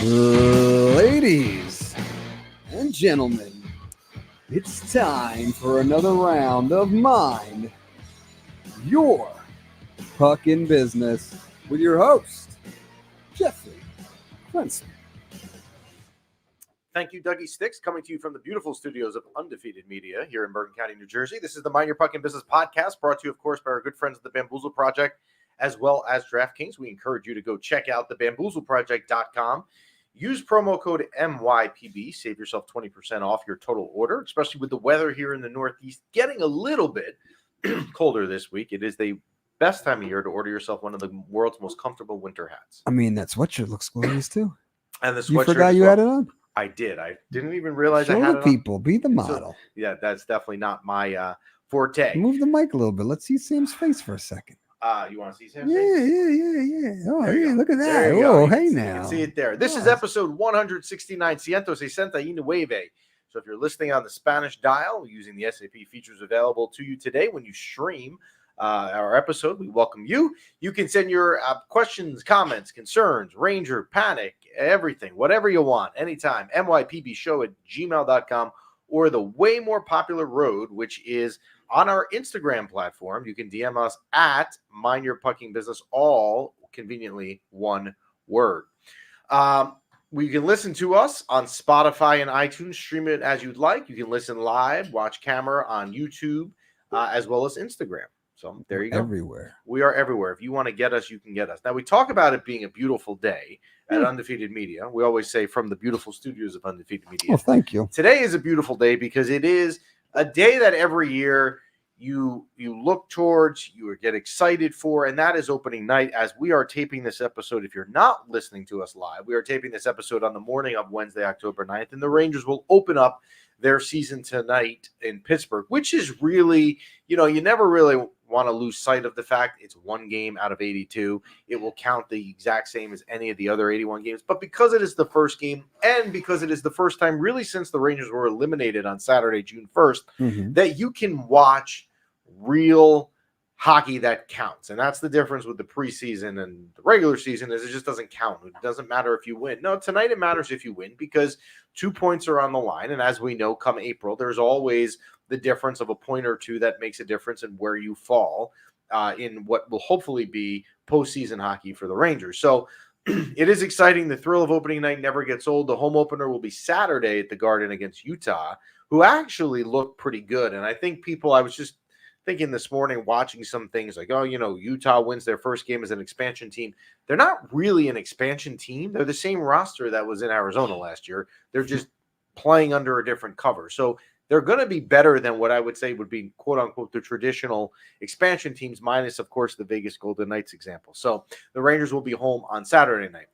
Ladies and gentlemen, it's time for another round of Mind Your Puckin' Business with your host, Jeffrey Clemson. Thank you, Dougie Sticks, coming to you from the beautiful studios of Undefeated Media here in Bergen County, New Jersey. This is the Mind Your Puckin' Business podcast, brought to you, of course, by our good friends at the Bamboozle Project, as well as DraftKings. We encourage you to go check out the bamboozleproject.com. Use promo code MYPB. Save yourself 20% off your total order, especially with the weather here in the Northeast getting a little bit colder this week. It is the best time of year to order yourself one of the world's most comfortable winter hats. I mean, that sweatshirt looks glorious too. And the sweatshirt. You forgot you had it on? I did. I didn't even realize Show I had the it people. on. Be the model. So, yeah, that's definitely not my forte. Move the mic a little bit. Let's see Sam's face for a second. You want to see Sam's Yeah. face? Oh, There you yeah, go. look at There that. you go. Oh, You hey can see- now. You can see it there. This is Oh. episode 169, 169. So if you're listening on the Spanish dial using the SAP features available to you today when you stream our episode, we welcome you. You can send your questions, comments, concerns, Ranger, Panic, everything, whatever you want, anytime. mypbshow@gmail.com, or the way more popular road, which is on our Instagram platform. You can DM us at Mind Your Pucking Business, all conveniently one word. We can listen to us on Spotify and iTunes. Stream it as you'd like. You can listen live, watch camera on YouTube, as well as Instagram. So there you go. Everywhere. We are everywhere. If you want to get us, you can get us. Now, we talk about it being a beautiful day at Undefeated Media. We always say from the beautiful studios of Undefeated Media. Oh, thank you. Today is a beautiful day because it is a day that every year you look towards, you get excited for, and that is opening night. As we are taping this episode, if you're not listening to us live, we are taping this episode on the morning of Wednesday, October 9th, and the Rangers will open up their season tonight in Pittsburgh, which is really, you never really want to lose sight of the fact it's one game out of 82. It will count the exact same as any of the other 81 games. But because it is the first game, and because it is the first time really since the Rangers were eliminated on Saturday, June 1st, that you can watch real hockey that counts. And that's the difference with the preseason and the regular season, is it just doesn't count. It doesn't matter if you win. No, tonight it matters if you win, because 2 points are on the line. And as we know, come April, there's always the difference of a point or two that makes a difference in where you fall in what will hopefully be postseason hockey for the Rangers. So it is exciting. The thrill of opening night never gets old. The home opener will be Saturday at the Garden against Utah, who actually look pretty good. And I think I was just thinking this morning, watching some things like, Utah wins their first game as an expansion team. They're not really an expansion team. They're the same roster that was in Arizona last year. They're just playing under a different cover. So they're going to be better than what I would say would be, quote unquote, the traditional expansion teams, minus, of course, the Vegas Golden Knights example. So the Rangers will be home on Saturday night.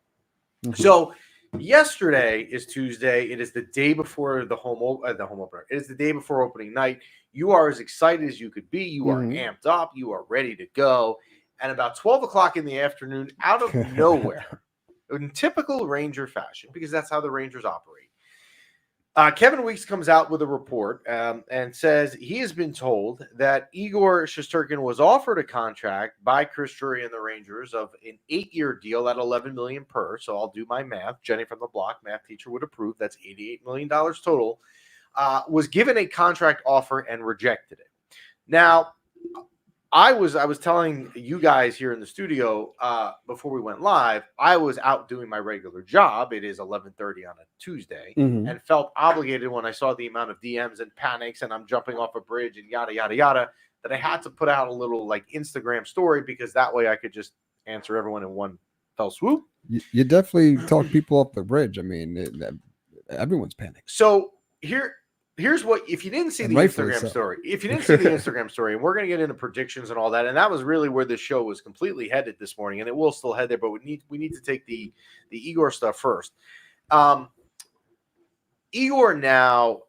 So yesterday is Tuesday. It is the day before the home opener. It is the day before opening night. You are as excited as you could be. You are amped up. You are ready to go. And about 12 o'clock in the afternoon, out of nowhere, in typical Ranger fashion, because that's how the Rangers operate, Kevin Weeks comes out with a report and says he has been told that Igor Shesterkin was offered a contract by Chris Drury and the Rangers of an 8-year deal at $11 million per. So I'll do my math. Jenny from the block, math teacher, would approve. That's $88 million total. Was given a contract offer and rejected it. Now, I was telling you guys here in the studio before we went live, I was out doing my regular job. It is 11:30 on a Tuesday, and felt obligated when I saw the amount of DMs and panics and I'm jumping off a bridge and yada, yada, yada, that I had to put out a little Instagram story, because that way I could just answer everyone in one fell swoop. You definitely talk people up the bridge. I mean, everyone's panicked. So here's what, if you didn't see the Instagram story, and we're going to get into predictions and all that, and that was really where this show was completely headed this morning, and it will still head there, but we need to take the Igor stuff first. Igor, now,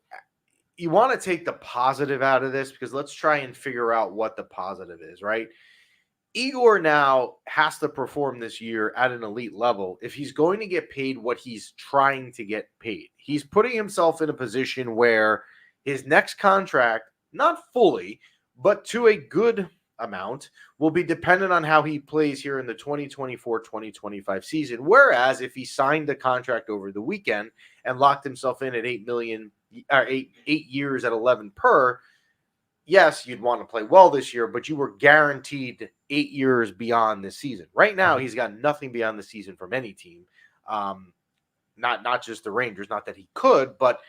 you want to take the positive out of this, because let's try and figure out what the positive is, right? Igor now has to perform this year at an elite level if he's going to get paid what he's trying to get paid. He's putting himself in a position where his next contract, not fully, but to a good amount will be dependent on how he plays here in the 2024-2025 season. Whereas if he signed the contract over the weekend and locked himself in at 8 million, or 8 years at 11 per, yes, you'd want to play well this year, but you were guaranteed 8 years beyond this season. Right now, he's got nothing beyond the season from any team. Not just the Rangers, not that he could, but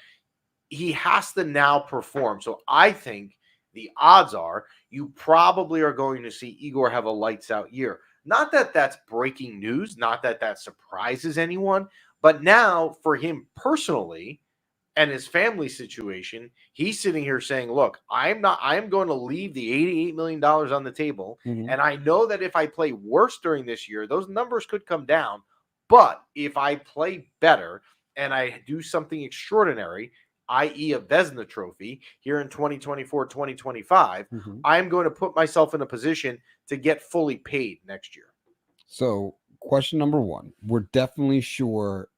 he has to now perform. So I think the odds are you probably are going to see Igor have a lights out year. Not that that's breaking news, not that that surprises anyone, but now for him personally and his family situation, he's sitting here saying, look, I am going to leave the $88 million on the table. And I know that if I play worse during this year, those numbers could come down. But if I play better and I do something extraordinary, i.e. a Vezina trophy here in 2024-2025, I'm going to put myself in a position to get fully paid next year. So question number one, we're definitely sure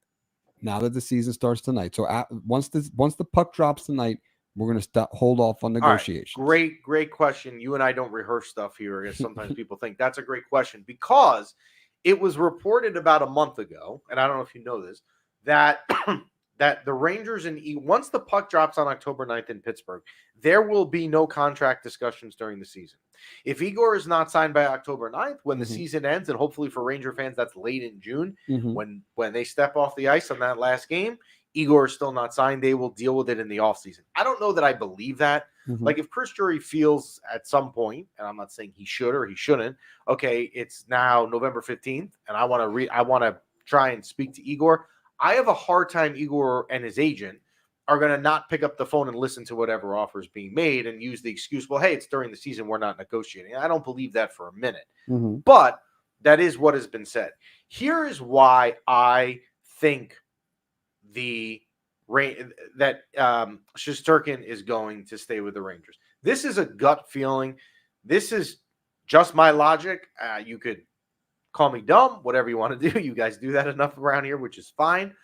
now that the season starts tonight. So once the puck drops tonight, we're going to hold off on negotiations. Right. Great question. You and I don't rehearse stuff here, as sometimes people think. That's a great question, because it was reported about a month ago, and I don't know if you know this, that that the Rangers, once the puck drops on October 9th in Pittsburgh, there will be no contract discussions during the season. If Igor is not signed by October 9th, when the season ends, and hopefully for Ranger fans, that's late in June, when they step off the ice on that last game, Igor is still not signed. They will deal with it in the offseason. I don't know that I believe that. Like if Chris Drury feels at some point, and I'm not saying he should or he shouldn't, okay, it's now November 15th, and I want to try and speak to Igor. I have a hard time Igor and his agent are going to not pick up the phone and listen to whatever offer is being made and use the excuse, well, hey, it's during the season, we're not negotiating. I don't believe that for a minute. But that is what has been said. Here is why I think that Shesterkin is going to stay with the Rangers. This is a gut feeling. This is just my logic. You could call me dumb, whatever you want to do. You guys do that enough around here, which is fine.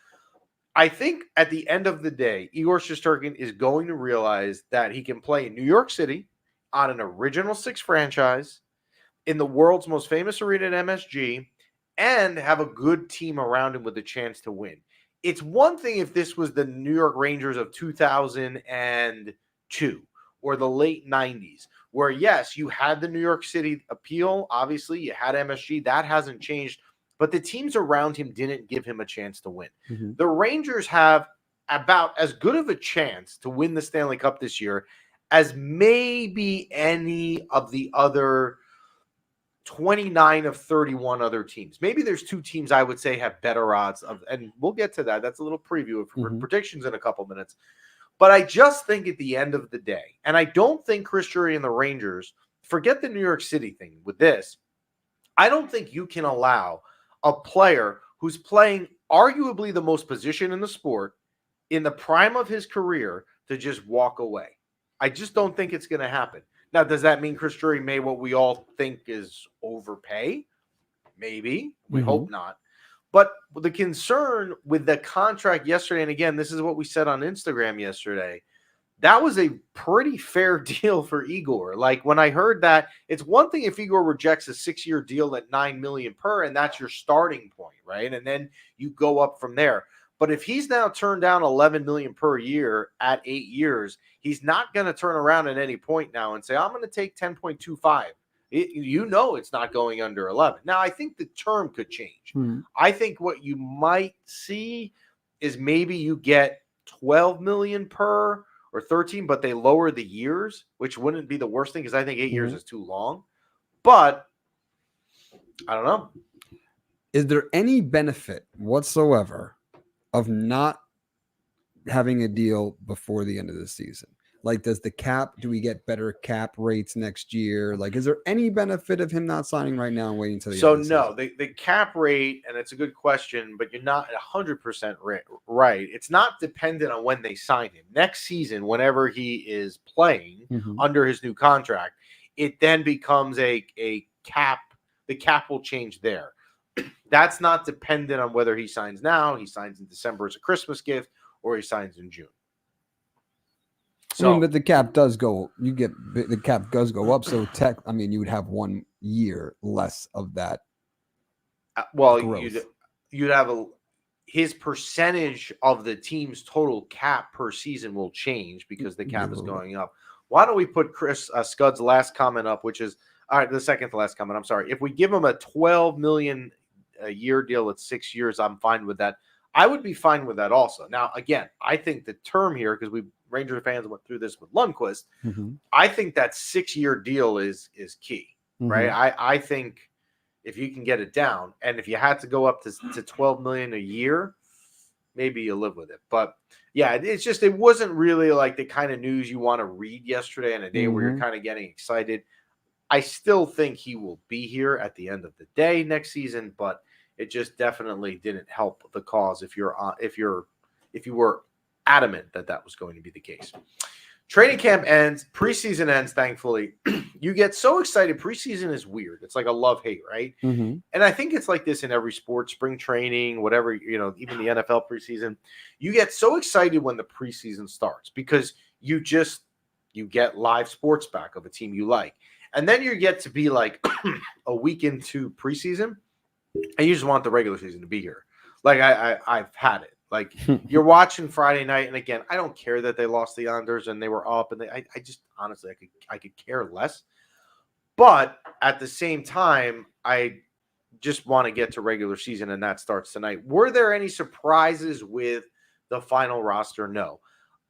I think at the end of the day, Igor Shesterkin is going to realize that he can play in New York City on an Original Six franchise in the world's most famous arena at MSG and have a good team around him with a chance to win. It's one thing if this was the New York Rangers of 2002 or the late 90s, where, yes, you had the New York City appeal. Obviously, you had MSG. That hasn't changed. But the teams around him didn't give him a chance to win. The Rangers have about as good of a chance to win the Stanley Cup this year as maybe any of the other 29 of 31 other teams. Maybe there's two teams I would say have better odds of, and we'll get to that. That's a little preview of predictions in a couple minutes. But I just think at the end of the day, and I don't think Chris Drury and the Rangers, forget the New York City thing with this, I don't think you can allow a player who's playing arguably the most position in the sport in the prime of his career to just walk away. I just don't think it's going to happen. Now, does that mean Chris Drury may what we all think is overpay? Maybe. We hope not. But the concern with the contract yesterday, and again, this is what we said on Instagram yesterday, that was a pretty fair deal for Igor. Like when I heard that, it's one thing if Igor rejects a 6-year deal at $9 million per, and that's your starting point, right? And then you go up from there. But if he's now turned down $11 million per year at 8 years, he's not going to turn around at any point now and say, I'm going to take 10.25. It's not going under 11. Now, I think the term could change. I think what you might see is maybe you get 12 million per or 13, but they lower the years, which wouldn't be the worst thing because I think 8 years is too long. But I don't know. Is there any benefit whatsoever of not having a deal before the end of the season? Like, do we get better cap rates next year? Like, is there any benefit of him not signing right now and waiting until the end of the season? The cap rate, and it's a good question, but you're not 100% right. It's not dependent on when they sign him. Next season, whenever he is playing under his new contract, it then becomes a cap. The cap will change there. That's not dependent on whether he signs now, he signs in December as a Christmas gift, or he signs in June. So, but the cap does go. The cap does go up. So you would have 1 year less of that. well, growth. you'd have his percentage of the team's total cap per season will change because the cap is going up. Why don't we put Chris Scudd's last comment up, which is all right, the second to last comment. I'm sorry. If we give him a $12 million a year deal at 6 years, I'm fine with that. I would be fine with that also. Now, again, I think the term here, because we Ranger fans went through this with Lundqvist, I think that 6-year deal is key, right? I think if you can get it down, and if you had to go up to $12 million a year, maybe you live with it. But yeah, it's just, it wasn't really like the kind of news you want to read yesterday on a day where you're kind of getting excited. I still think he will be here at the end of the day next season, but it just definitely didn't help the cause if you were adamant that was going to be the case. Training camp ends, preseason ends, thankfully. You get so excited. Preseason is weird. It's like a love-hate, right? And I think it's like this in every sport, spring training, whatever, even the NFL preseason. You get so excited when the preseason starts because you get live sports back of a team you like. And then you get to be like a week into preseason, and you just want the regular season to be here. Like I've had it. Like you're watching Friday night, and again, I don't care that they lost the Anders and they were up, and I just honestly I could care less. But at the same time, I just want to get to regular season, and that starts tonight. Were there any surprises with the final roster? No.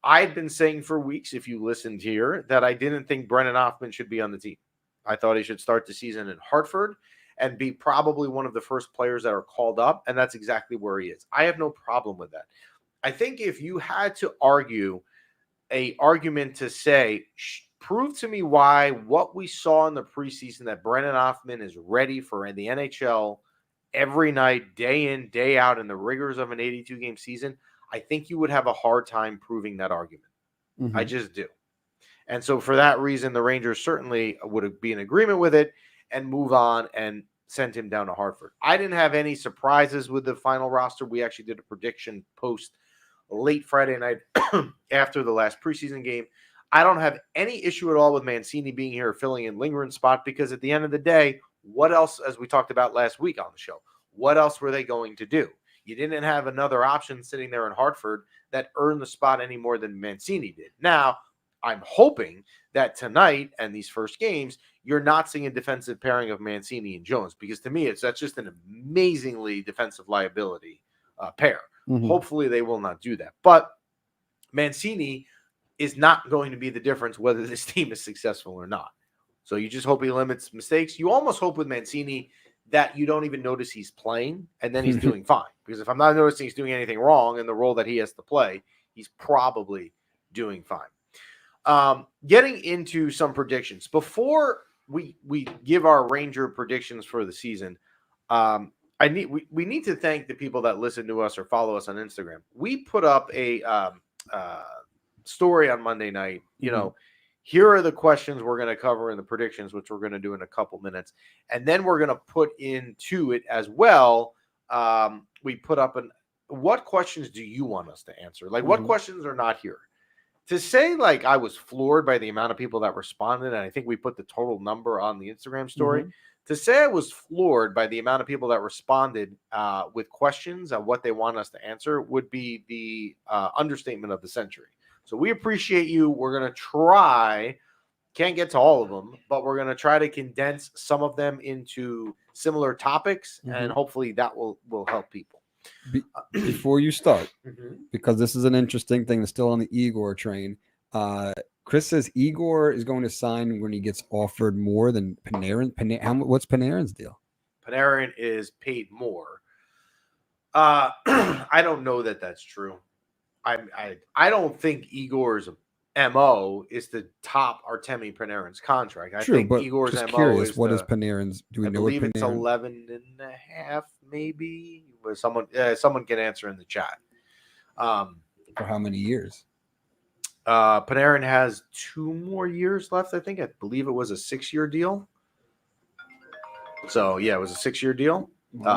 I'd been saying for weeks, if you listened here, that I didn't think Brennan Hoffman should be on the team. I thought he should start the season in Hartford and be probably one of the first players that are called up, and that's exactly where he is. I have no problem with that. I think if you had to argue an argument to say, prove to me why what we saw in the preseason that Brennan Hoffman is ready for the NHL every night, day in, day out, in the rigors of an 82-game season, I think you would have a hard time proving that argument. I just do. And so for that reason, the Rangers certainly would be in agreement with it and move on and send him down to Hartford. I didn't have any surprises with the final roster. We actually did a prediction post late Friday night after the last preseason game. I don't have any issue at all with Mancini being here, filling in Lindgren's spot, because at the end of the day, what else, as we talked about last week on the show, what else were they going to do? You didn't have another option sitting there in Hartford that earned the spot any more than Mancini did. Now, I'm hoping that tonight and these first games, you're not seeing a defensive pairing of Mancini and Jones, because to me, that's just an amazingly defensive liability pair. Hopefully they will not do that. But Mancini is not going to be the difference whether this team is successful or not. So you just hope he limits mistakes. You almost hope with Mancini that you don't even notice he's playing, and then he's doing fine. Because if I'm not noticing he's doing anything wrong in the role that he has to play, he's probably doing fine. Getting into some predictions before we give our Ranger predictions for the season. We need to thank the people that listen to us or follow us on Instagram. We put up a story on Monday night. Here are the questions we're going to cover in the predictions, which we're going to do in a couple minutes, and then we're going to put into it as well. We put up what questions do you want us to answer? Like what questions are not here? To say, like, I was floored by the amount of people that responded, and I think we put the total number on the Instagram story. To say I was floored by the amount of people that responded with questions on what they want us to answer would be the understatement of the century. So we appreciate you. We're going to try, can't get to all of them, but we're going to try to condense some of them into similar topics, and hopefully that will help people. Before you start, because this is an interesting thing that's still on the Igor train. Chris says Igor is going to sign when he gets offered more than Panarin. What's Panarin's deal? Panarin is paid more. I don't know that that's true. I don't think Igor's MO is to top Artemi Panarin's contract. I think Igor's MO curious, is what is Panarin's? Do we know? I believe it's 11.5, maybe. Someone can answer in the chat. For how many years? Panarin has 2 more years left, I think. I believe it was a 6-year deal. So, yeah, it was a 6-year deal.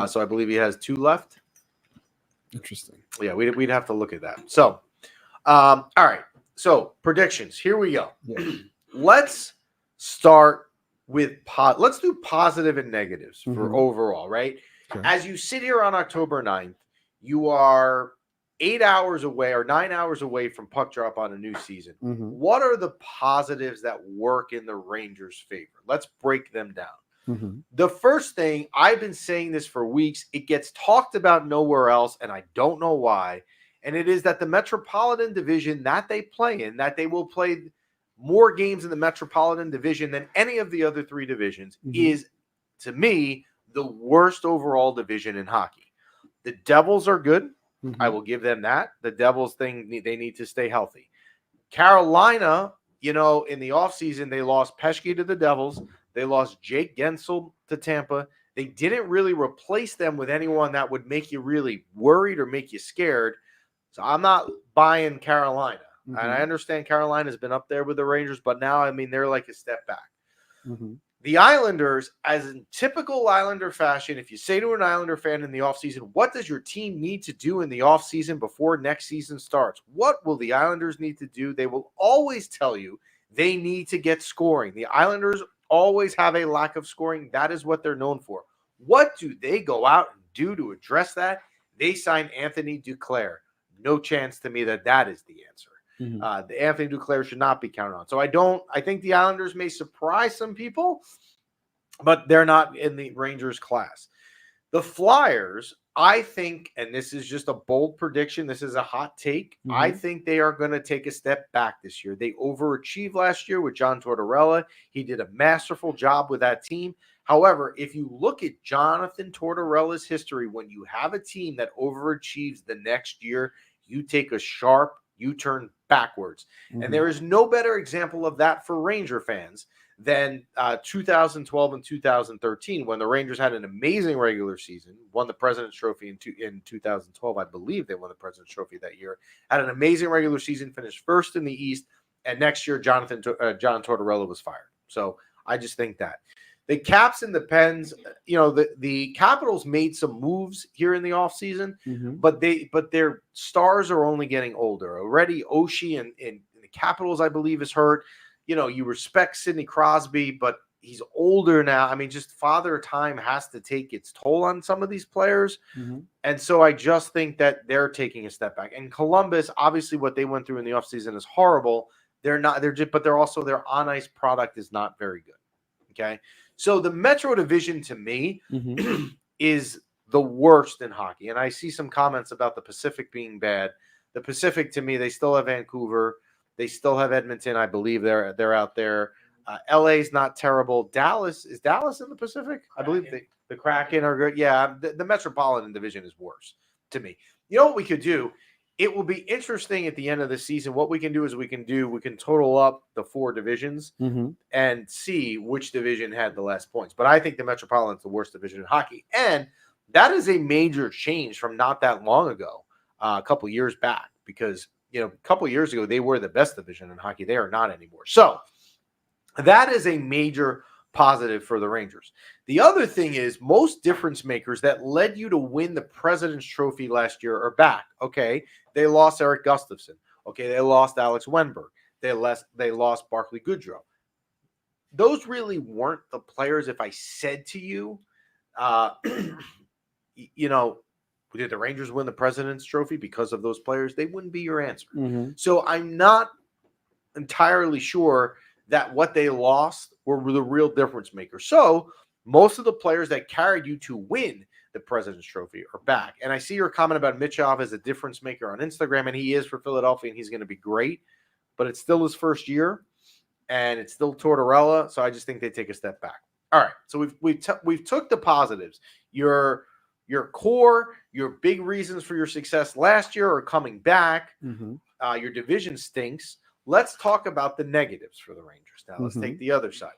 So I believe he has 2 left. Interesting. Yeah, we'd have to look at that. So, all right. So predictions. Here we go. Yeah. Let's start with let's do positive and negatives for Mhm. overall, right? Okay. As you sit here on October 9th, you are 8 hours away or 9 hours away from puck drop on a new season. Mhm. What are the positives that work in the Rangers' favor? Let's break them down. Mhm. The first thing, I've been saying this for weeks, it gets talked about nowhere else, and I don't know why. And it is that the Metropolitan Division that they play in, that they will play more games in the Metropolitan Division than any of the other three divisions, is, to me, the worst overall division in hockey. The Devils are good. I will give them that. The Devils thing, they need to stay healthy. Carolina, in the offseason, they lost Pesce to the Devils. They lost Jake Gensel to Tampa. They didn't really replace them with anyone that would make you really worried or make you scared. So I'm not buying Carolina. And I understand Carolina's been up there with the Rangers, but now, they're like a step back. The Islanders, as in typical Islander fashion, if you say to an Islander fan in the offseason, what does your team need to do in the offseason before next season starts? What will the Islanders need to do? They will always tell you they need to get scoring. The Islanders always have a lack of scoring. That is what they're known for. What do they go out and do to address that? They sign Anthony Duclair. No chance to me that is the answer. The Anthony Duclair should not be counted on. So I think the Islanders may surprise some people, but they're not in the Rangers class. The Flyers, I think, and this is just a bold prediction, this is a hot take, I think they are going to take a step back this year. They overachieved last year with John Tortorella. He did a masterful job with that team. However, if you look at Jonathan Tortorella's history, when you have a team that overachieves the next year, you take a sharp U-turn backwards. And there is no better example of that for Ranger fans than 2012 and 2013, when the Rangers had an amazing regular season, won the President's Trophy in 2012. I believe they won the President's Trophy that year, had an amazing regular season, finished first in the East, and next year John Tortorella was fired. So I just think that. The Caps and the Pens, the Capitals made some moves here in the offseason, but their stars are only getting older. Already Oshie and the Capitals, I believe, is hurt. You respect Sidney Crosby, but he's older now. Just father time has to take its toll on some of these players. And so I just think that they're taking a step back. And Columbus, obviously what they went through in the offseason is horrible. But they're also, their on-ice product is not very good. Okay. So the Metro Division to me is the worst in hockey. And I see some comments about the Pacific being bad. The Pacific, to me, they still have Vancouver. They still have Edmonton. I believe they're out there. LA's not terrible. Is Dallas in the Pacific? I believe the Kraken are good. Yeah, the Metropolitan Division is worse to me. You know what we could do? It will be interesting at the end of the season. What we can do is we can total up the four divisions and see which division had the less points. But I think the Metropolitan is the worst division in hockey. And that is a major change from not that long ago, a couple years back, because a couple years ago, they were the best division in hockey. They are not anymore. So that is a major positive for the Rangers. The other thing is, most difference makers that led you to win the President's Trophy last year are back. Okay, they lost Eric Gustafson. Okay, they lost Alex Wenberg. They lost Barclay Goodrow. Those really weren't the players. If I said to you, did the Rangers win the President's Trophy because of those players? They wouldn't be your answer. So I'm not entirely sure that what they lost were the real difference makers. So most of the players that carried you to win the President's Trophy are back. And I see your comment about Mitchov as a difference maker on Instagram, and he is for Philadelphia, and he's going to be great. But it's still his first year, and it's still Tortorella. So I just think they take a step back. All right, so we've took the positives. Your core, your big reasons for your success last year are coming back. Your division stinks. Let's talk about the negatives for the Rangers. Now, let's take the other side.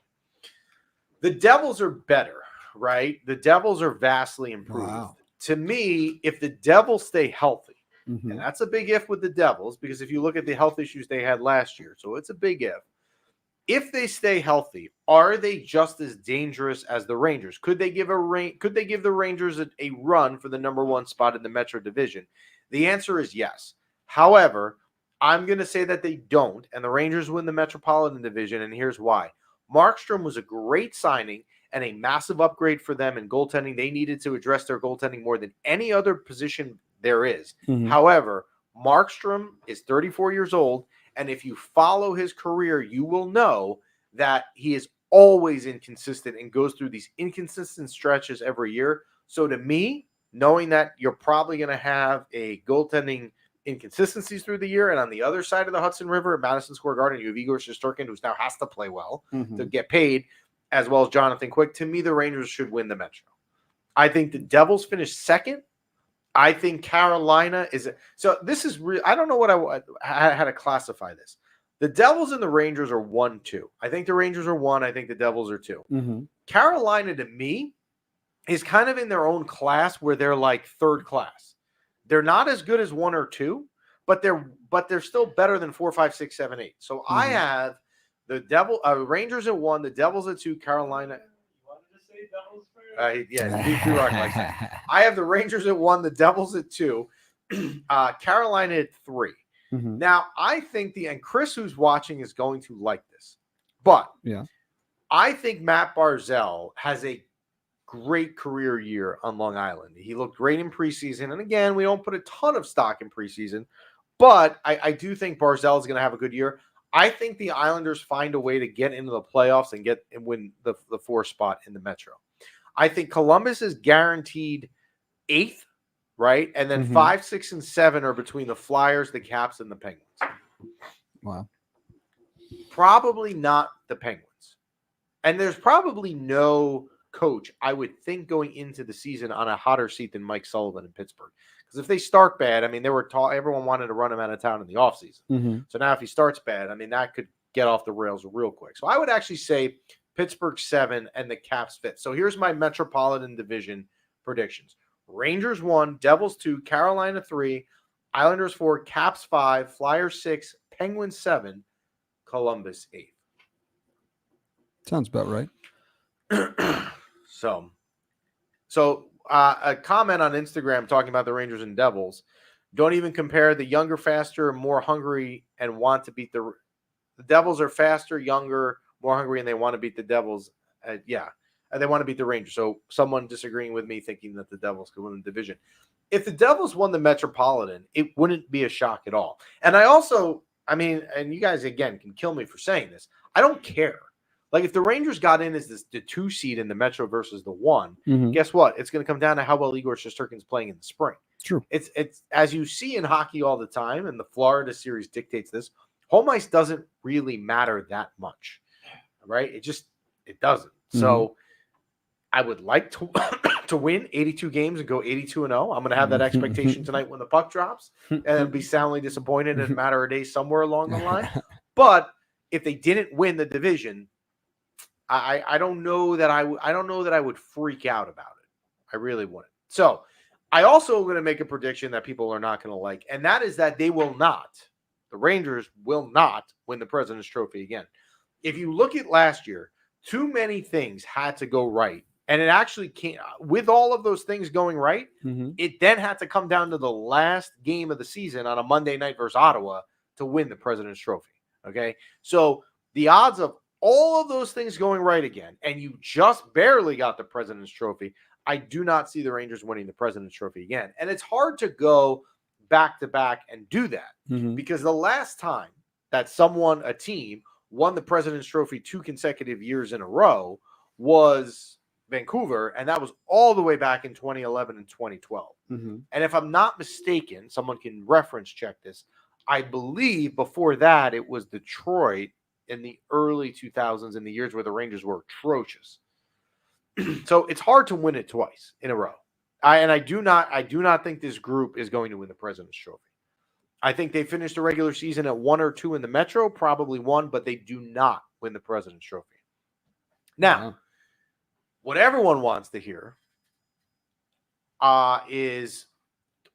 The Devils are better, right? The Devils are vastly improved. Wow. To me, if the Devils stay healthy, and that's a big if with the Devils, because if you look at the health issues they had last year, so it's a big if. If they stay healthy, are they just as dangerous as the Rangers? Could they give the Rangers a run for the number one spot in the Metro Division? The answer is yes. However, I'm going to say that they don't, and the Rangers win the Metropolitan Division, and here's why. Markstrom was a great signing and a massive upgrade for them in goaltending. They needed to address their goaltending more than any other position there is. Mhm. However, Markstrom is 34 years old, and if you follow his career, you will know that he is always inconsistent and goes through these inconsistent stretches every year. So to me, knowing that you're probably going to have a goaltending inconsistencies through the year, and on the other side of the Hudson River at Madison Square Garden, you have Igor Shesterkin, who now has to play well to get paid, as well as Jonathan Quick. To me, the Rangers should win the Metro. I think the Devils finish second. I think Carolina is so. This is real. I don't know how to classify this. The Devils and the Rangers are 1-2. I think the Rangers are 1. I think the Devils are 2. Carolina, to me, is kind of in their own class where they're like third class. They're not as good as 1 or 2, but they're still better than 4, 5, 6, 7, 8. So I have the Rangers at 1, the Devils at 2, Carolina. P-Rock likes that. I have the Rangers at 1, the Devils at 2, Carolina at 3. Now, I think and Chris, who's watching, is going to like this. But I think Matt Barzal has a great career year on Long Island. He looked great in preseason. And again, we don't put a ton of stock in preseason, but I do think Barzal is going to have a good year. I think the Islanders find a way to get into the playoffs and win the 4 spot in the Metro. I think Columbus is guaranteed 8th, right? And then 5, 6, and 7 are between the Flyers, the Caps, and the Penguins. Wow. Probably not the Penguins. And there's probably no coach, I would think, going into the season on a hotter seat than Mike Sullivan in Pittsburgh. Because if they start bad, I mean, everyone wanted to run him out of town in the offseason. So now if he starts bad, I mean, that could get off the rails real quick. So I would actually say Pittsburgh 7 and the Caps 5th. So here's my Metropolitan Division predictions. Rangers 1, Devils 2, Carolina 3, Islanders 4, Caps 5, Flyers 6, Penguins 7, Columbus 8. Sounds about right. So a comment on Instagram talking about the Rangers and Devils. Don't even compare the younger, faster, more hungry, and want to beat the Devils are faster, younger, more hungry, and they want to beat the Devils. And they want to beat the Rangers. So someone disagreeing with me, thinking that the Devils could win the division. If the Devils won the Metropolitan, it wouldn't be a shock at all. And and you guys, again, can kill me for saying this. I don't care. Like, if the Rangers got in as the 2 seed in the Metro versus the 1, guess what? It's going to come down to how well Igor Shesterkin's playing in the spring. True. It's as you see in hockey all the time, and the Florida series dictates this, home ice doesn't really matter that much, right? It doesn't. So I would like to win 82 games and go 82-0. I'm going to have that expectation tonight when the puck drops, and be soundly disappointed in a matter of days somewhere along the line. But if they didn't win the division, I don't know that I would freak out about it. I really wouldn't. So I also am going to make a prediction that people are not going to like, and that is that the Rangers will not win the President's Trophy again. If you look at last year, too many things had to go right, and it actually can't. With all of those things going right, it then had to come down to the last game of the season on a Monday night versus Ottawa to win the President's Trophy. Okay, so the odds of all of those things going right again, and you just barely got the President's Trophy, I do not see the Rangers winning the President's Trophy again. And it's hard to go back-to-back and do that, because the last time that a team, won the President's Trophy 2 consecutive years in a row was Vancouver, and that was all the way back in 2011 and 2012. And if I'm not mistaken, someone can reference check this, I believe before that it was Detroit in the early 2000s, in the years where the Rangers were atrocious. So it's hard to win it twice in a row. I do not think this group is going to win the President's Trophy. I think they finished the regular season at 1 or 2 in the Metro, probably 1, but they do not win the President's Trophy. Now, what everyone wants to hear is,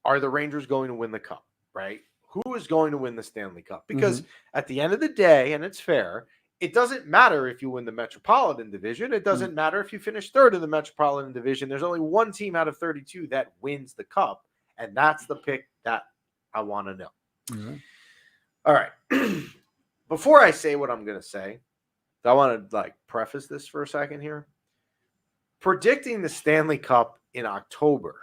are the Rangers going to win the Cup, right? Who is going to win the Stanley Cup? Because at the end of the day, and it's fair, it doesn't matter if you win the Metropolitan Division. It doesn't matter if you finish 3rd in the Metropolitan Division. There's only one team out of 32 that wins the Cup, and that's the pick that I want to know. All right. Before I say what I'm going to say, I want to preface this for a second here. Predicting the Stanley Cup in October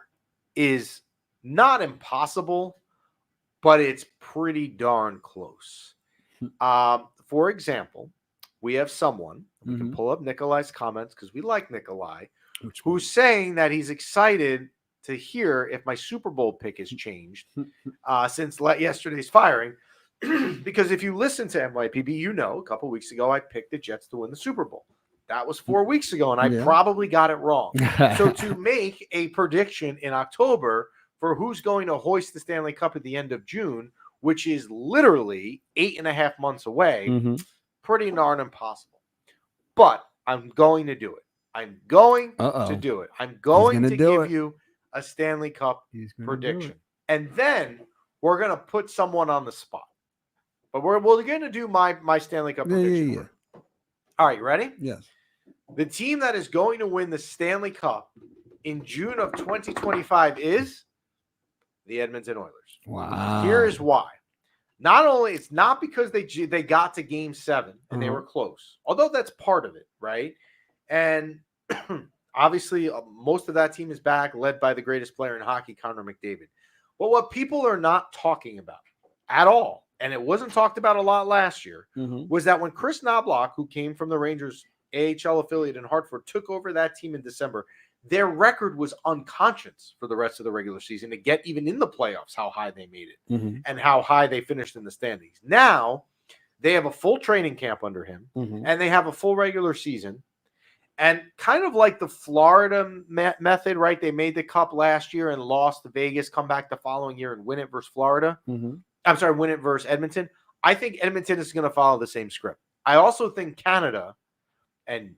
is not impossible, but it's pretty darn close. For example, we have someone, we can pull up Nikolai's comments because we like Nikolai, who's saying that he's excited to hear if my Super Bowl pick has changed since yesterday's firing. Because if you listen to MYPB, you know a couple weeks ago I picked the Jets to win the Super Bowl. That was 4 weeks ago, and I probably got it wrong. So to make a prediction in October for who's going to hoist the Stanley Cup at the end of June, which is literally 8.5 months away, pretty darn impossible. But I'm going to do it. I'm going to do it. I'm going to give you a Stanley Cup prediction. And then we're going to put someone on the spot. But we're going to do my Stanley Cup prediction. Yeah. All right, you ready? Yes. The team that is going to win the Stanley Cup in June of 2025 is the Edmonton Oilers. Wow. Here is why. Not only, it's not because they got to Game 7 and they were close, although that's part of it, right? And obviously, most of that team is back, led by the greatest player in hockey, Connor McDavid. But what people are not talking about at all, and it wasn't talked about a lot last year, was that when Chris Knobloch, who came from the Rangers AHL affiliate in Hartford, took over that team in December, their record was unconscious for the rest of the regular season to get even in the playoffs, how high they made it and how high they finished in the standings. Now they have a full training camp under him and they have a full regular season. And kind of like the Florida method, right? They made the Cup last year and lost to Vegas, come back the following year and win it versus Florida. I'm sorry, win it versus Edmonton. I think Edmonton is going to follow the same script. I also think Canada, and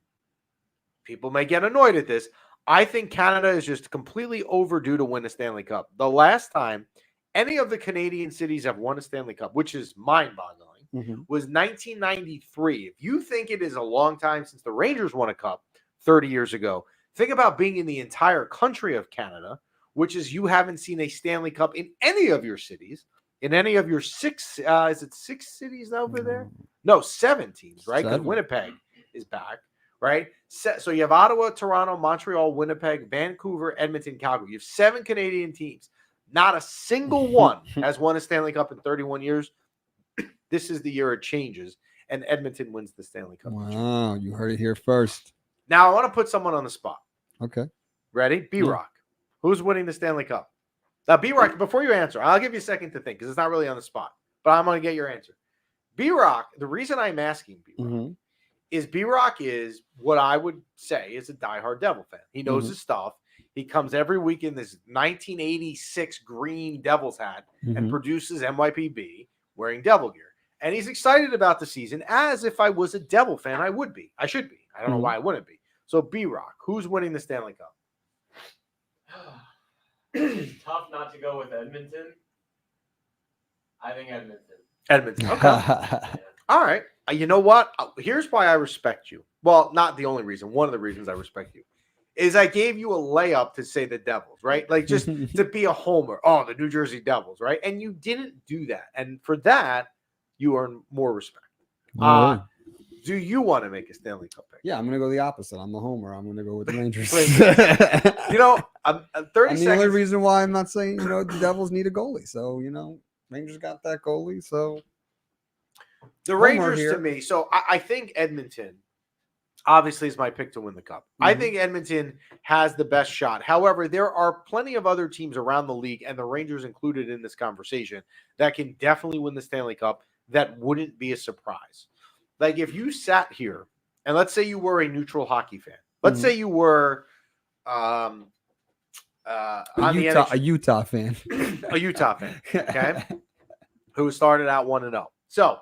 people may get annoyed at this, I think Canada is just completely overdue to win a Stanley Cup. The last time any of the Canadian cities have won a Stanley Cup, which is mind-boggling, was 1993. If you think it is a long time since the Rangers won a cup 30 years ago, think about being in the entire country of Canada, which is you haven't seen a Stanley Cup in any of your cities, in any of your six, is it 6 cities over there? No, 7 teams, right? Because Winnipeg is back. Right? So you have Ottawa, Toronto, Montreal, Winnipeg, Vancouver, Edmonton, Calgary. You have 7 Canadian teams. Not a single one has won a Stanley Cup in 31 years. This is the year it changes, and Edmonton wins the Stanley Cup. Wow, you heard it here first. Now I want to put someone on the spot. Okay. Ready? B-Rock. Who's winning the Stanley Cup? Now, B-Rock, before you answer, I'll give you a second to think because it's not really on the spot, but I'm going to get your answer. B-Rock, the reason I'm asking B-Rock is B-Rock is what I would say is a diehard Devil fan. He knows his stuff. He comes every week in this 1986 green Devils hat and produces MYPB wearing Devil gear. And he's excited about the season as if I was a Devil fan, I would be. I should be. I don't know why I wouldn't be. So B-Rock, who's winning the Stanley Cup? Tough not to go with Edmonton. I think Edmonton. Edmonton. Okay. All right. You know what? Here's why I respect you. Well, not the only reason. One of the reasons I respect you is I gave you a layup to say the Devils, right? Like just to be a homer. Oh, the New Jersey Devils, right? And you didn't do that. And for that, you earn more respect. Do you want to make a Stanley Cup pick? Yeah, I'm going to go the opposite. I'm the homer. I'm going to go with the Rangers. You know, 30 seconds. The only reason why I'm not saying, the Devils need a goalie. So, Rangers got that goalie. So the Rangers to me. So I think Edmonton obviously is my pick to win the Cup. I think Edmonton has the best shot. However, there are plenty of other teams around the league, and the Rangers included in this conversation, that can definitely win the Stanley Cup. That wouldn't be a surprise. Like if you sat here and let's say you were a neutral hockey fan. Let's say you were a Utah fan. A Utah fan, okay? Who started out 1-0. So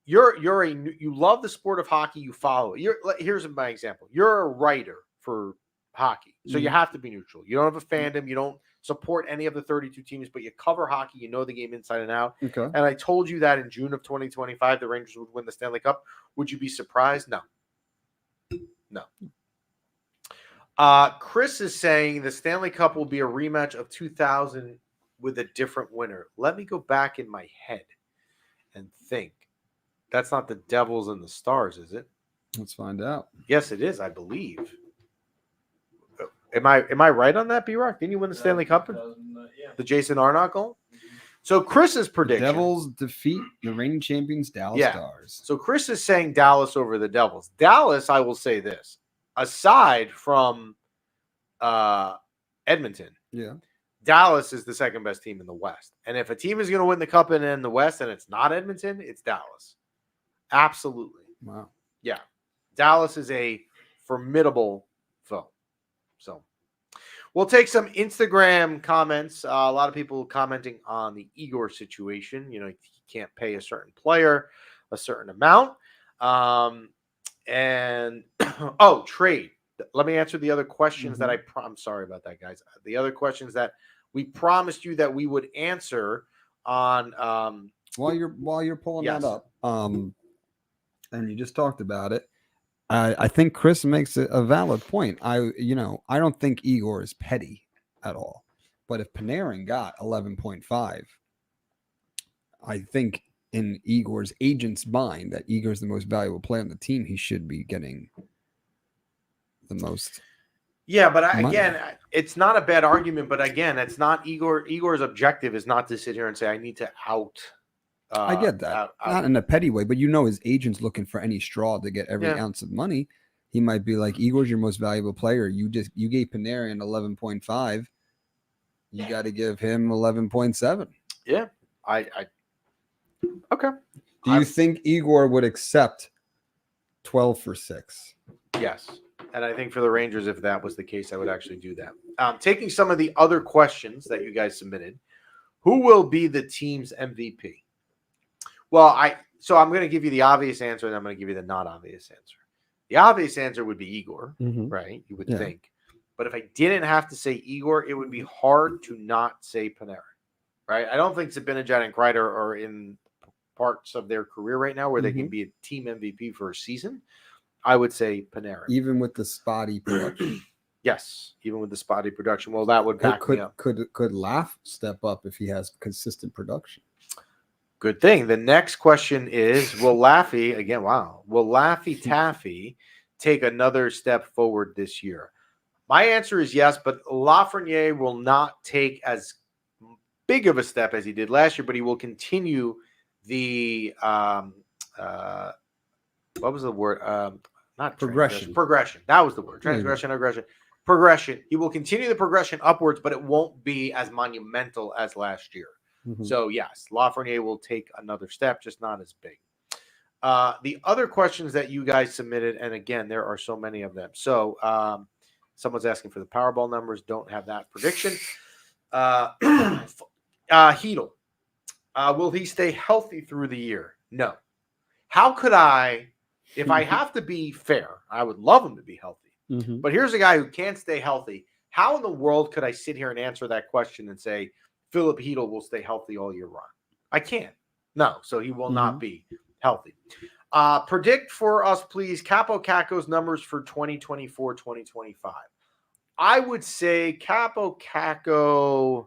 you love the sport of hockey, you follow it. Here's my example. You're a writer for hockey. So you have to be neutral. You don't have a fandom, you don't support any of the 32 teams, but you cover hockey, you know the game inside and out. Okay. And I told you that in June of 2025 the Rangers would win the Stanley Cup. Would you be surprised? No. Chris is saying the Stanley Cup will be a rematch of 2000 with a different winner. Let me go back in my head. and think. That's not the Devils and the Stars, is it? Let's find out. Yes, it is, I believe. Am I right on that, B-Rock? Didn't you win the Stanley Cup? Yeah. The Jason Arnott goal? So Chris's prediction. Devils defeat the reigning champions Dallas Yeah. Stars. So Chris is saying Dallas over the Devils. Dallas, I will say this. Aside from Edmonton, Yeah. Dallas is the second best team in the West. And if a team is going to win the Cup in the West and it's not Edmonton, it's Dallas. Absolutely. Wow. Yeah. Dallas is a formidable foe. So we'll take some Instagram comments. A lot of people commenting on the Igor situation. You know, he can't pay a certain player a certain amount. And trade. Let me answer the other questions that I'm sorry about that, guys. The other questions that we promised you that we would answer on while you're pulling that up, and you just talked about it. I think Chris makes a valid point. I don't think Igor is petty at all. But if Panarin got 11.5, I think in Igor's agent's mind that Igor's the most valuable player on the team, he should be getting the most. Yeah, but again, it's not a bad argument. But again, it's not Igor. Igor's objective is not to sit here and say, I need to out. I get that. Not in a petty way, but his agent's looking for any straw to get every ounce of money. He might be like, Igor's your most valuable player. You gave Panarin 11.5. You got to give him 11.7. Yeah. Okay. Do you think Igor would accept 12 for 6? Yes. And I think for the Rangers, if that was the case, I would actually do that. Taking some of the other questions that you guys submitted, who will be the team's MVP? Well, I'm going to give you the obvious answer, and I'm going to give you the not obvious answer. The obvious answer would be Igor, right? You would think. But if I didn't have to say Igor, it would be hard to not say Panarin, right? I don't think Zibanejad and Kreider are in parts of their career right now where they can be a team MVP for a season. I would say Panarin. Even with the spotty production. Yes, even with the spotty production. Well, that would back me up. Could Laugh step up if he has consistent production? Good thing. The next question is, will Laffy Taffy take another step forward this year? My answer is yes, but Lafreniere will not take as big of a step as he did last year, but he will continue the what was the word? Not progression. Progression. That was the word. Transgression, aggression. Progression. He will continue the progression upwards, but it won't be as monumental as last year. So, yes, Lafreniere will take another step, just not as big. The other questions that you guys submitted, and again, there are so many of them. So, someone's asking for the Powerball numbers. Don't have that prediction. Hedl. Will he stay healthy through the year? No. How could I, if I have to be fair, I would love him to be healthy. But here's a guy who can't stay healthy. How in the world could I sit here and answer that question and say, Philip Hedl will stay healthy all year round? I can't. No, so he will not be healthy. Predict for us, please, Capo Caco's numbers for 2024-2025. I would say Capo Caco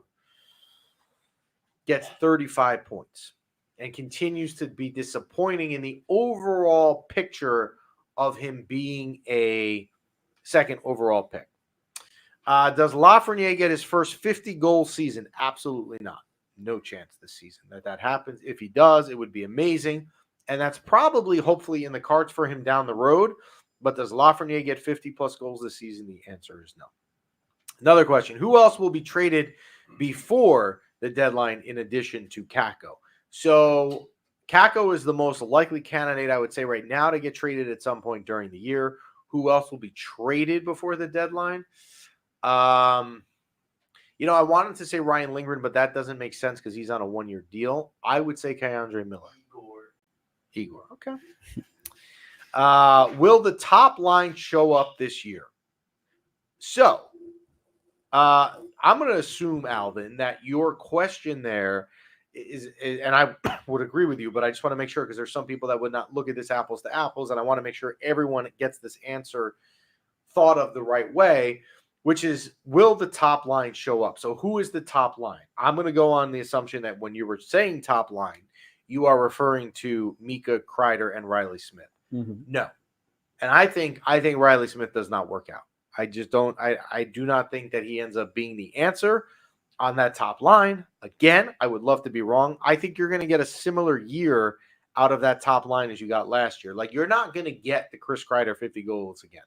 gets 35 points and continues to be disappointing in the overall picture of him being a second overall pick. Does Lafreniere get his first 50-goal season? Absolutely not. No chance this season that happens. If he does, it would be amazing. And that's probably, hopefully, in the cards for him down the road. But does Lafreniere get 50-plus goals this season? The answer is no. Another question. Who else will be traded before the deadline in addition to Kakko? So Kakko is the most likely candidate, I would say, right now to get traded at some point during the year. Who else will be traded before the deadline? I wanted to say Ryan Lindgren, but that doesn't make sense because he's on a one-year deal. I would say K'Andre Miller. Igor. Okay. Will the top line show up this year? So, I'm going to assume, Alvin, that your question there is, and I would agree with you, but I just want to make sure because there's some people that would not look at this apples to apples, and I want to make sure everyone gets this answer thought of the right way, which is, will the top line show up? So who is the top line? I'm going to go on the assumption that when you were saying top line, you are referring to Mika, Kreider, and Riley Smith. Mhm. No. And I think Riley Smith does not work out. I just don't. I do not think that he ends up being the answer on that top line. Again, I would love to be wrong. I think you're going to get a similar year out of that top line as you got last year. Like, you're not going to get the Chris Kreider 50 goals again.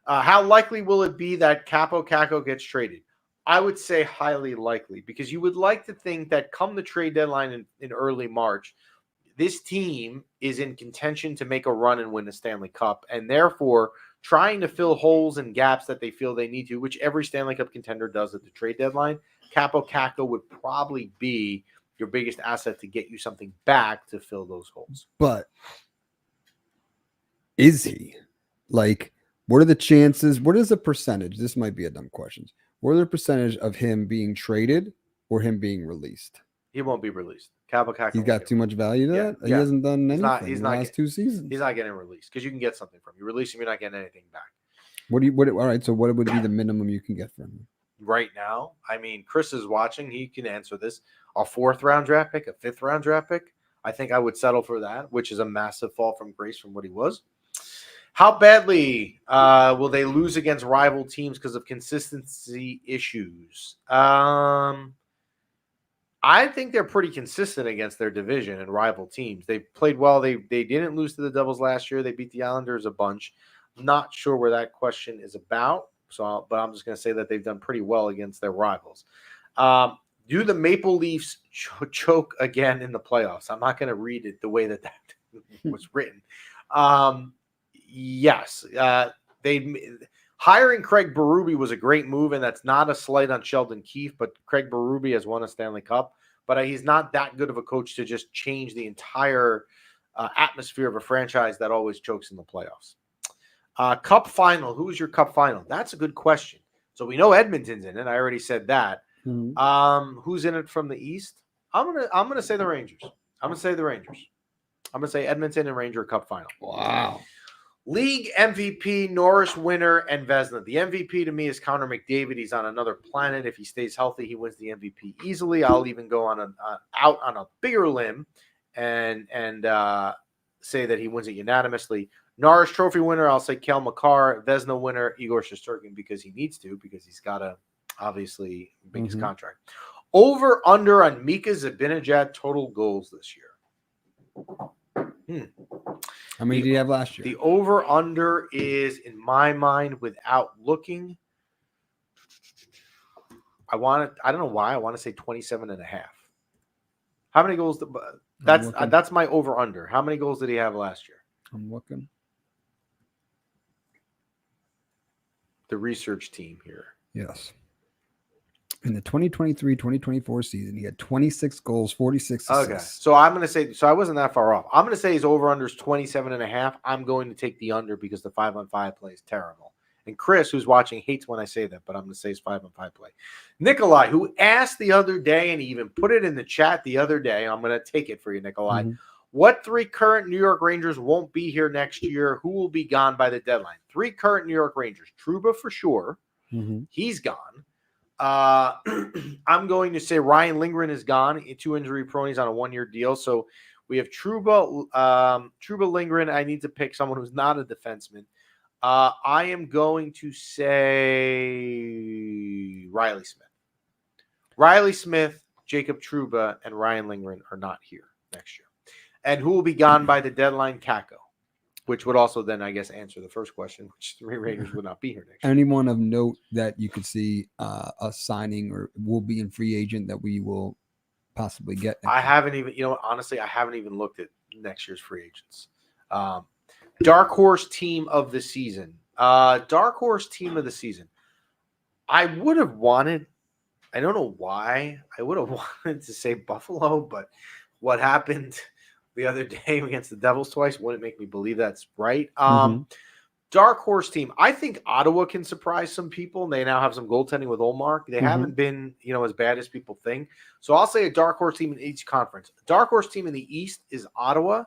How likely will it be that Capo Caco gets traded? I would say highly likely, because you would like to think that come the trade deadline in early March, this team is in contention to make a run and win the Stanley Cup, and therefore trying to fill holes and gaps that they feel they need to, which every Stanley Cup contender does at the trade deadline. Capo Caco would probably be your biggest asset to get you something back to fill those holes. But is he? Like, what are the chances? What is the percentage? This might be a dumb question. What are the percentage of him being traded or him being released? He won't be released. Capo Caco. He's got too much value to Yeah, that. He yeah. hasn't done He's anything not- in he's the not last 2 seasons. He's not getting released because you can get something from him. You release him, you're not getting anything back. All right. So what would be the minimum you can get from him? Right now, I mean, Chris is watching. He can answer this. A 4th round draft pick, a 5th round draft pick. I think I would settle for that, which is a massive fall from grace from what he was. How badly will they lose against rival teams because of consistency issues? I think they're pretty consistent against their division and rival teams. They played well. They didn't lose to the Devils last year. They beat the Islanders a bunch. I'm not sure where that question is about. But I'm just going to say that they've done pretty well against their rivals. Do the Maple Leafs choke again in the playoffs? I'm not going to read it the way that was written. Yes. Hiring Craig Berube was a great move, and that's not a slight on Sheldon Keefe, but Craig Berube has won a Stanley Cup, but he's not that good of a coach to just change the entire atmosphere of a franchise that always chokes in the playoffs. Cup final. Who is your cup final? That's a good question. So we know Edmonton's in it. I already said that. Mhm. Who's in it from the East? I'm gonna say the Rangers. I'm gonna say Edmonton and Ranger Cup final. Wow. League MVP, Norris winner, and Vezina. The MVP to me is Connor McDavid. He's on another planet. If he stays healthy, he wins the MVP easily. I'll even go on out on a bigger limb and say that he wins it unanimously. Norris Trophy winner, I'll say Kel McCarr. Vezina winner, Igor Shesterkin, because he needs to, because he's got to obviously make his contract. Over under on Mika Zibanejad total goals this year. How many did he have last year? The over under is, in my mind, without looking, I don't know why, I want to say 27.5. How many goals? That's my over under. How many goals did he have last year? I'm looking. The research team here. Yes. In the 2023-2024 season, he had 26 goals, 46 assists. Okay. So I'm going to say, so I wasn't that far off. I'm going to say his over-under is 27.5. I'm going to take the under because the 5-on-5 play is terrible. And Chris, who's watching, hates when I say that, but I'm going to say his 5-on-5 play. Nikolai, who asked the other day, and he even put it in the chat the other day, I'm going to take it for you, Nikolai. What 3 current New York Rangers won't be here next year? Who will be gone by the deadline? 3 current New York Rangers. Trouba for sure. He's gone. I'm going to say Ryan Lindgren is gone. 2 injury prone. He's on a 1-year deal. So we have Trouba, Lindgren. I need to pick someone who's not a defenseman. I am going to say Riley Smith. Riley Smith, Jacob Trouba, and Ryan Lindgren are not here next year. And who will be gone by the deadline? Kako, which would also then, I guess, answer the first question, which 3 Rangers would not be here next year. Anyone of note that you could see us signing or will be in free agent that we will possibly get? I haven't even, honestly, I haven't even looked at next year's free agents. Dark horse team of the season. I would have wanted, I don't know why, I would have wanted to say Buffalo, but what happened the other day against the Devils twice wouldn't make me believe that's right. Dark horse team. I think Ottawa can surprise some people. They now have some goaltending with Olmark. They haven't been, as bad as people think. So I'll say a dark horse team in each conference. Dark horse team in the East is Ottawa.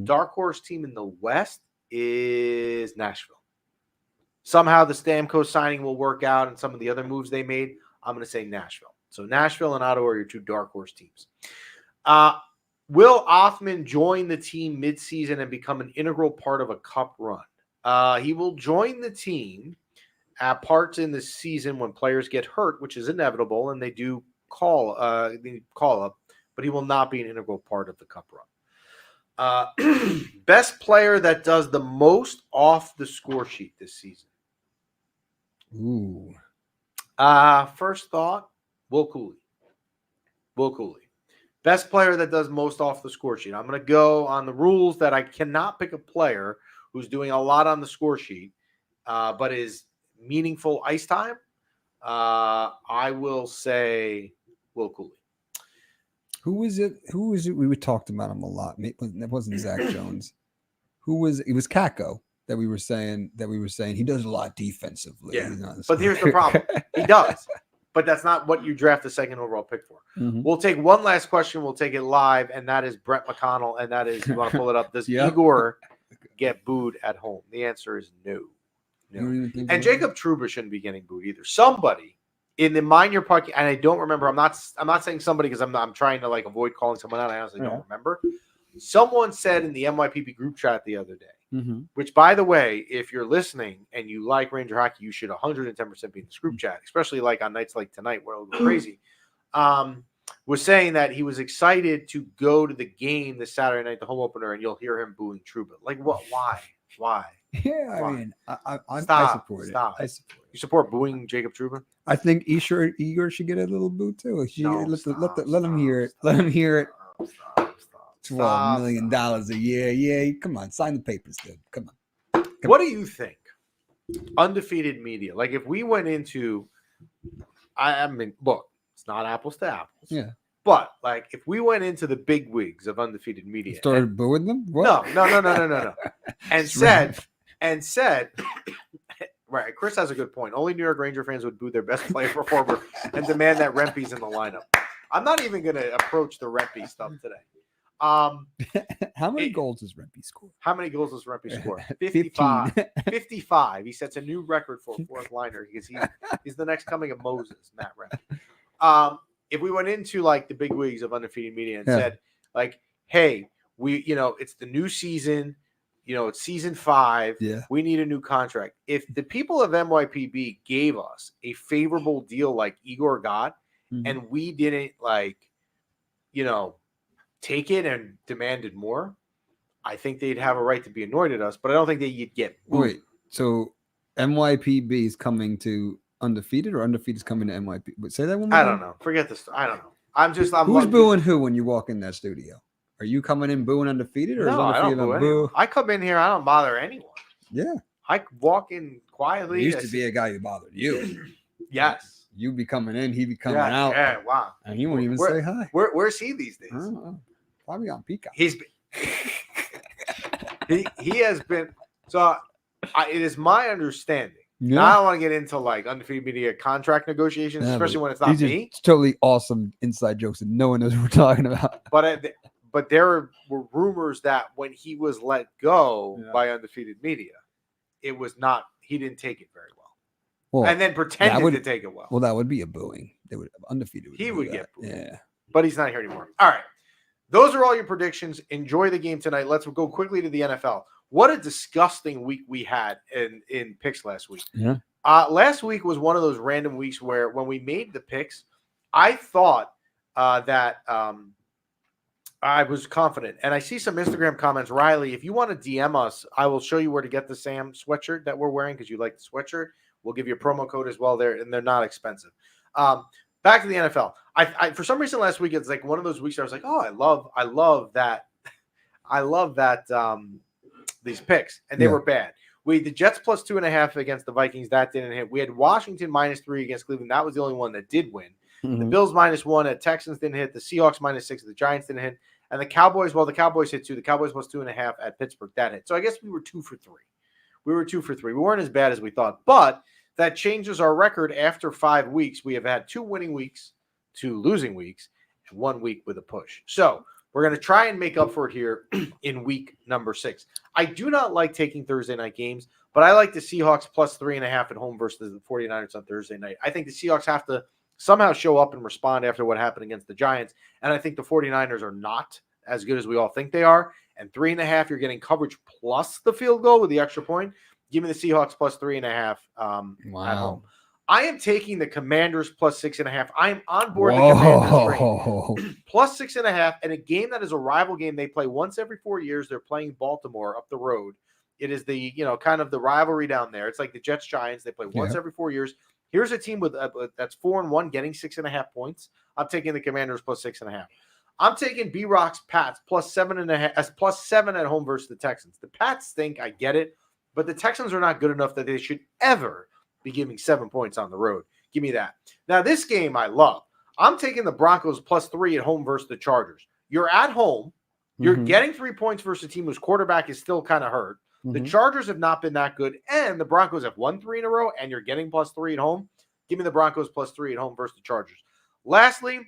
Dark horse team in the West is Nashville. Somehow the Stamkos signing will work out and some of the other moves they made. I'm going to say Nashville. So Nashville and Ottawa are your 2 dark horse teams. Will Othman join the team midseason and become an integral part of a cup run? He will join the team at parts in the season when players get hurt, which is inevitable, and they do call up, but he will not be an integral part of the cup run. Best player that does the most off the score sheet this season. Ooh. First thought, Will Cooley. Will Cooley. Best player that does most off the score sheet. I'm going to go on the rules that I cannot pick a player who's doing a lot on the score sheet, but is meaningful ice time. I will say Will Cooley. Who was it? We talked about him a lot. It wasn't Zach Jones. Who was it? Was Kako that we were saying he does a lot defensively. Yeah, but here's the problem. He does. But that's not what you draft the second overall pick for. Mm-hmm. We'll take one last question. We'll take it live, and that is Brett McConnell, and that is, you want to pull it up, does Igor get booed at home? The answer is no. And Jacob Trouba shouldn't be getting booed either. Somebody in the Mind Your Puck, and I don't remember, I'm not saying somebody because I'm trying to like avoid calling someone out. I honestly don't remember. Someone said in the MYPB group chat the other day, which, by the way, if you're listening and you like Ranger hockey, you should 110% be in this group chat, especially like on nights like tonight where it'll go crazy. Was saying that he was excited to go to the game this Saturday night, the home opener, and you'll hear him booing Trouba. Like, what? Why? Yeah, Why? I mean, I support it. Stop. I support it. You support booing Jacob Trouba? I think Igor should get a little boot too. Let him hear it. Let him hear it. $12 million a year. Yeah, come on, sign the papers, dude. Come on. What do you think? Undefeated media. Like if we went into, I mean, look, it's not apples to apples. Yeah. But like if we went into the big wigs of undefeated media, started booing them. What? No. and said, right? Chris has a good point. Only New York Ranger fans would boo their best player performer and demand that Rempe's in the lineup. I'm not even going to approach the Rempe stuff today. How many goals does Rempe score? How many goals does Rempe score? 55. 55. He sets a new record for a fourth liner because he's the next coming of Moses, Matt Rempe. If we went into like the big wigs of undefeated media and said like, hey, it's the new season, it's season 5. Yeah. We need a new contract. If the people of MYPB gave us a favorable deal like Igor got, and we didn't take it and demanded more, I think they'd have a right to be annoyed at us, but I don't think that you'd get booed. Wait, so MYPB is coming to undefeated or undefeated is coming to MYPB? Say that one more time. I don't know. Forget this. I don't know. Who's booing who when you walk in that studio? Are you coming in booing undefeated or is undefeated boo? I come in here, I don't bother anyone. Yeah. I walk in quietly. There used to be a guy who bothered you. Yes. You be coming in, he be coming out. Yeah, wow. And he won't even say hi. Where's he these days? I don't know. Probably on Peacock. He has been. So it is my understanding. Yeah. Now I don't want to get into like undefeated media contract negotiations, especially when it's not me. It's totally awesome inside jokes that no one knows what we're talking about. But there were rumors that when he was let go by undefeated media, it was not. He didn't take it very well, and then pretended to take it well. Well, that would be a booing. They would undefeated. He would get booed. Yeah, but he's not here anymore. All right. Those are all your predictions. Enjoy the game tonight. Let's go quickly to the NFL. What a disgusting week we had in picks last week. Yeah. Last week was one of those random weeks where when we made the picks, I thought that I was confident. And I see some Instagram comments. Riley, if you want to DM us, I will show you where to get the Sam sweatshirt that we're wearing because you like the sweatshirt. We'll give you a promo code as well there, and they're not expensive. Back to the NFL. I for some reason last week it's like one of those weeks where I was like, oh, I love that these picks, and they were bad. We had the Jets plus 2.5 against the Vikings. That didn't hit. We had Washington -3 against Cleveland. That was the only one that did win. The Bills -1 at Texans didn't hit. The Seahawks -6 at the Giants didn't hit. And the Cowboys, the Cowboys hit 2. The Cowboys plus 2.5 at Pittsburgh. That hit. So I guess we were 2 for 3. We weren't as bad as we thought, but that changes our record after 5 weeks. We have had 2 winning weeks, 2 losing weeks, and 1 week with a push. So we're going to try and make up for it here in week number 6. I do not like taking Thursday night games, but I like the Seahawks plus 3.5 at home versus the 49ers on Thursday night. I think the Seahawks have to somehow show up and respond after what happened against the Giants, and I think the 49ers are not as good as we all think they are. And 3.5, you're getting coverage plus the field goal with the extra point. Give me the Seahawks plus 3.5 at home. I am taking the Commanders plus 6.5. I am on board the Commanders train. Plus 6.5 in a game that is a rival game. They play once every 4 years. They're playing Baltimore up the road. It is the, kind of the rivalry down there. It's like the Jets Giants. They play once every 4 years. Here's a team with that's 4-1 getting 6.5 points. I'm taking the Commanders plus 6.5. I'm taking B-Rock's Pats plus 7.5 plus 7 at home versus the Texans. The Pats stink. I get it, but the Texans are not good enough that they should ever be giving 7 points on the road. Give me that. Now, this game I love. I'm taking the Broncos plus 3 at home versus the Chargers. You're at home. You're getting 3 points versus a team whose quarterback is still kind of hurt. The Chargers have not been that good, and the Broncos have won 3 in a row, and you're getting plus 3 at home. Give me the Broncos plus 3 at home versus the Chargers. Lastly,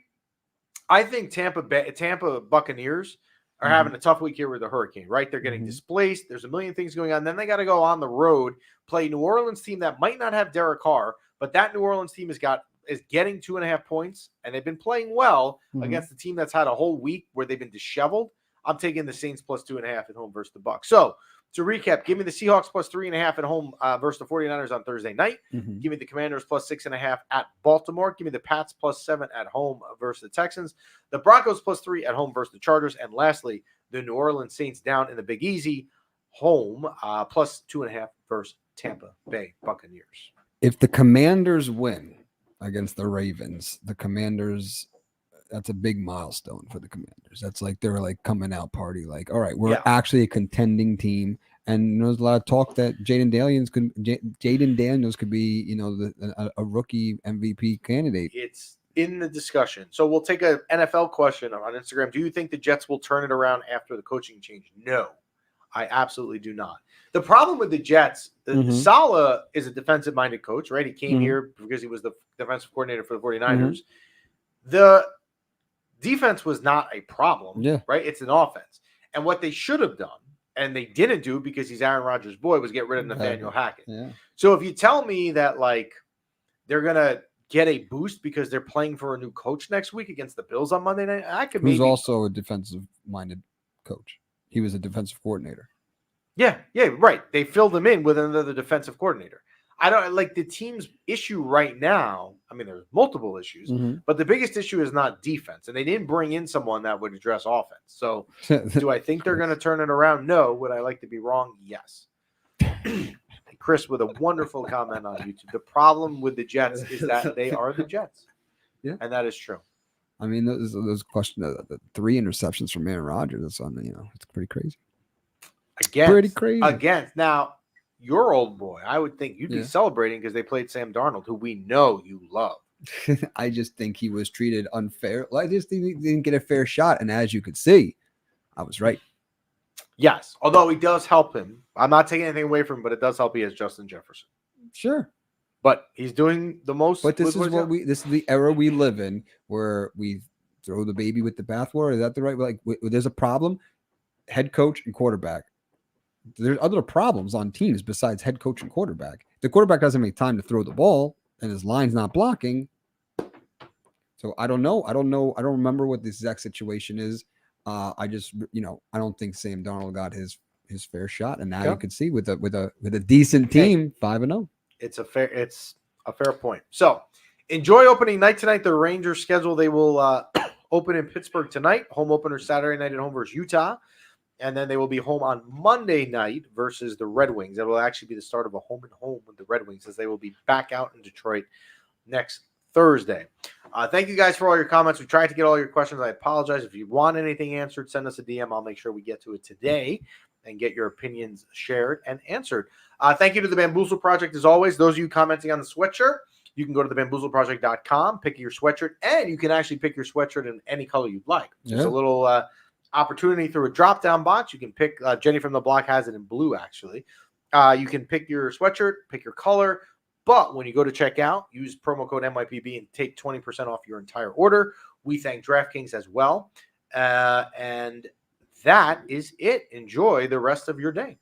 I think Tampa Buccaneers are having a tough week here with the Hurricane, right? They're getting displaced. There's a million things going on. Then they got to go on the road, play New Orleans team that might not have Derek Carr, but that New Orleans team is getting 2.5 points, and they've been playing well against the team that's had a whole week where they've been disheveled. I'm taking the Saints plus 2.5 at home versus the Bucs. So to recap, give me the Seahawks plus 3.5 at home versus the 49ers on Thursday night. Give me the Commanders plus 6.5 at Baltimore. Give me the Pats plus 7 at home versus the Texans. The Broncos plus 3 at home versus the Chargers. And lastly, the New Orleans Saints down in the Big Easy home plus 2.5 versus Tampa Bay Buccaneers. If the Commanders win against the Ravens, the Commanders, that's a big milestone for the Commanders. That's like they're like coming out party. Like, all right, we're actually a contending team. And there's a lot of talk that Jaden Daniels could be, a rookie MVP candidate. It's in the discussion. So we'll take an NFL question on Instagram. Do you think the Jets will turn it around after the coaching change? No, I absolutely do not. The problem with the Jets, Saleh is a defensive-minded coach, right? He came here because he was the defensive coordinator for the 49ers. The defense was not a problem, right? It's an offense. And what they should have done, and they didn't do because he's Aaron Rodgers' boy, was get rid of Nathaniel Hackett. So if you tell me that, like, they're going to get a boost because they're playing for a new coach next week against the Bills on Monday night, I could maybe. Who's also a defensive-minded coach. He was a defensive coordinator. Yeah, right. They filled him in with another defensive coordinator. I don't like the team's issue right now. I mean, there's multiple issues, but the biggest issue is not defense. And they didn't bring in someone that would address offense. So do I think they're going to turn it around? No. Would I like to be wrong? Yes. Chris with a wonderful comment on YouTube. The problem with the Jets is that they are the Jets. Yeah. And that is true. I mean, those question of the 3 interceptions from Aaron Rodgers. That's on, it's pretty crazy. Against. Now, your old boy, I would think you'd be celebrating because they played Sam Darnold, who we know you love. I just think he was treated unfair. I just think he didn't get a fair shot. And as you could see, I was right. Yes, although it does help him. I'm not taking anything away from him, but it does help he has Justin Jefferson. Sure. But he's doing the most. But this is the era we live in where we throw the baby with the bathwater. Is that the right way? Like, there's a problem, head coach and quarterback. There's other problems on teams besides head coach and quarterback. The quarterback doesn't make time to throw the ball and his line's not blocking. So I don't know. I don't remember what the exact situation is. I just, I don't think Sam Darnold got his fair shot. And now you can see with a decent team, 5-0. It's a fair point. So enjoy opening night tonight. The Rangers schedule, they will open in Pittsburgh tonight. Home opener Saturday night at home versus Utah. And then they will be home on Monday night versus the Red Wings. That will actually be the start of a home and home with the Red Wings as they will be back out in Detroit next Thursday. Thank you guys for all your comments. We tried to get all your questions. I apologize. If you want anything answered, send us a DM. I'll make sure we get to it today and get your opinions shared and answered. Thank you to the Bamboozle Project as always. Those of you commenting on the sweatshirt, you can go to the bamboozleproject.com, pick your sweatshirt, and you can actually pick your sweatshirt in any color you'd like. Just a little opportunity through a drop-down box. You can pick, Jenny from the block has it in blue, actually. You can pick your sweatshirt, pick your color, but when you go to check out, use promo code MYPB and take 20% off your entire order. We thank DraftKings as well. And that is it. Enjoy the rest of your day.